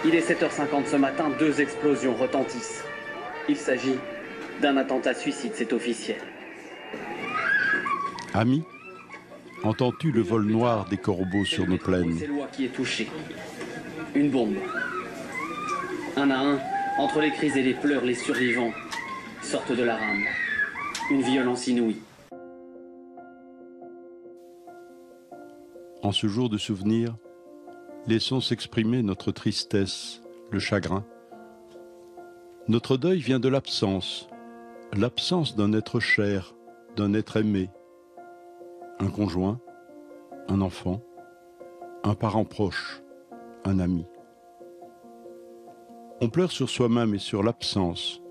Il est 7h50 ce matin, 2 explosions retentissent. Il s'agit d'un attentat suicide, c'est officiel. Ami, entends-tu le vol noir des corbeaux sur nos plaines? C'est Lois qui est touché. Une bombe. Un à un, entre les cris et les pleurs, les survivants sortent de la rame. Une violence inouïe. En ce jour de souvenir, laissons s'exprimer notre tristesse, le chagrin. Notre deuil vient de l'absence d'un être cher, d'un être aimé. Un conjoint, un enfant, un parent proche, un ami. On pleure sur soi-même et sur l'absence.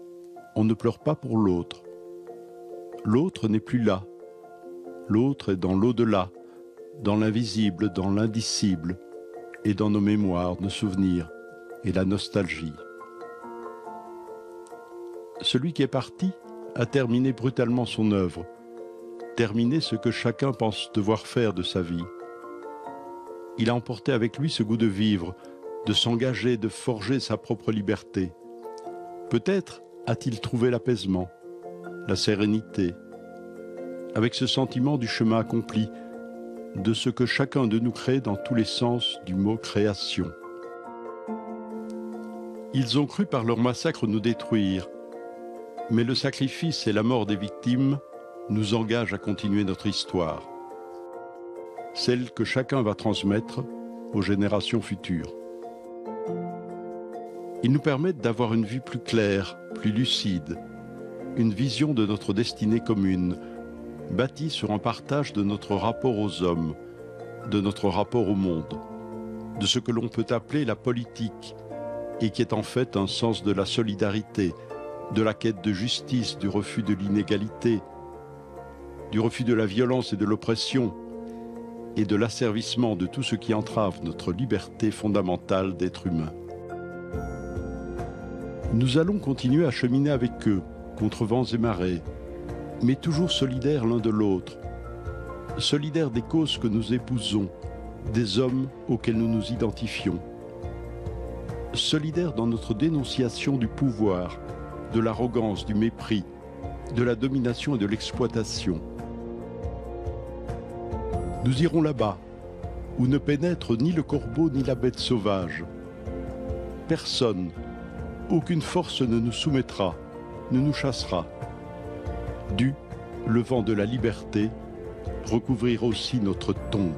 On ne pleure pas pour l'autre. L'autre n'est plus là. L'autre est dans l'au-delà, dans l'invisible, dans l'indicible, et dans nos mémoires, nos souvenirs et la nostalgie. Celui qui est parti a terminé brutalement son œuvre, terminé ce que chacun pense devoir faire de sa vie. Il a emporté avec lui ce goût de vivre, de s'engager, de forger sa propre liberté. Peut-être a-t-il trouvé l'apaisement, la sérénité, avec ce sentiment du chemin accompli, de ce que chacun de nous crée dans tous les sens du mot création. Ils ont cru par leur massacre nous détruire, mais le sacrifice et la mort des victimes nous engagent à continuer notre histoire, celle que chacun va transmettre aux générations futures. Ils nous permettent d'avoir une vue plus claire, plus lucide, une vision de notre destinée commune, bâtie sur un partage de notre rapport aux hommes, de notre rapport au monde, de ce que l'on peut appeler la politique, et qui est en fait un sens de la solidarité, de la quête de justice, du refus de l'inégalité, du refus de la violence et de l'oppression, et de l'asservissement de tout ce qui entrave notre liberté fondamentale d'être humain. Nous allons continuer à cheminer avec eux, contre vents et marées, mais toujours solidaires l'un de l'autre, solidaires des causes que nous épousons, des hommes auxquels nous nous identifions, solidaires dans notre dénonciation du pouvoir, de l'arrogance, du mépris, de la domination et de l'exploitation. Nous irons là-bas, où ne pénètre ni le corbeau ni la bête sauvage. Personne, aucune force ne nous soumettra, ne nous chassera. Le vent de la liberté recouvrir aussi notre tombe.